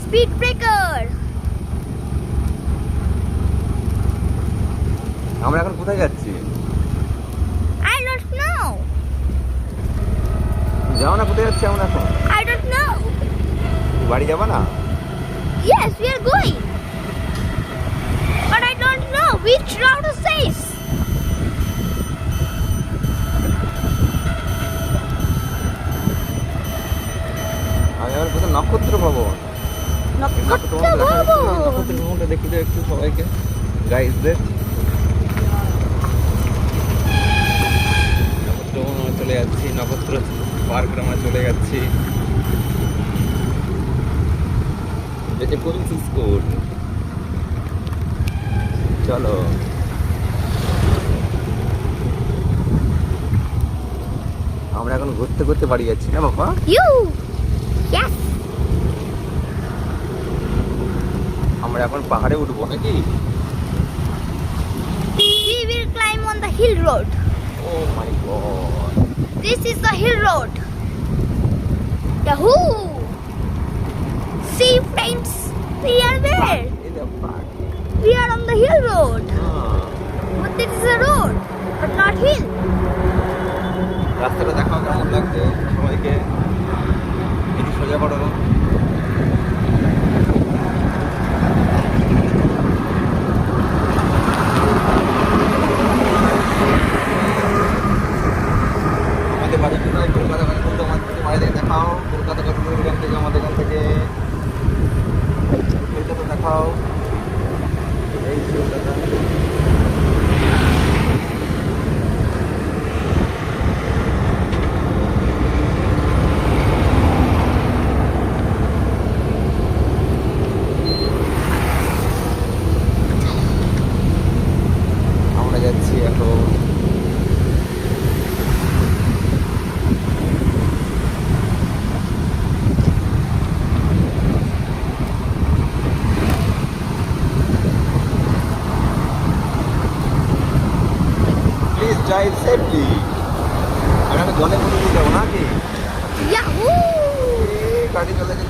Speed breaker. আমরা এখন কোথায় যাচ্ছি? I don't know. যাও না, কোথায় যাচ্ছি আমরা এখন? I don't know. বাড়ি যাবা না? Yes, we are going. But I don't know which route is this. আমি আবার কোথায় নক্ষত্র ভবন। নক্ষত্র নক্ষত্র ভবন। ভবনটা দেখি দাও একটু সবাইকে, গাইজদের। নক্ষত্র ভবন আমরা চলে যাচ্ছি, নক্ষত্র পার্ক আমরা চলে যাচ্ছি। যেতে পুলিশ স্কুল, চলো। আমরা এখন ঘুরতে ঘুরতে বাড়ি যাচ্ছি না বাবা? You. Yes. আমরা এখন পাহাড়ে উঠবো নাকি? We will climb on the hill road. Oh my god, This is the hill road. Yahoo! See friends, we are there. এটা park. We are on the hill road. But this is a road, but not hill. রাস্তাটা দেখাও কেমন লাগছে সবাইকে, এদিকে সোজা করো। আমাদের বাড়ি কোথায়? কলকাতা বাড়ি থেকে দেখাও, কলকাতা এখান থেকে, আমাদের এখান থেকে কলকাতা দেখাও। এই কলকাতা। আমরা যাচ্ছি এখন প্লিজ ড্রাইভ সেফলি। আর আমি জলে পড়ে দিয়ে যাবো নাকি? Yahoo! গাড়ি চলে গেছে।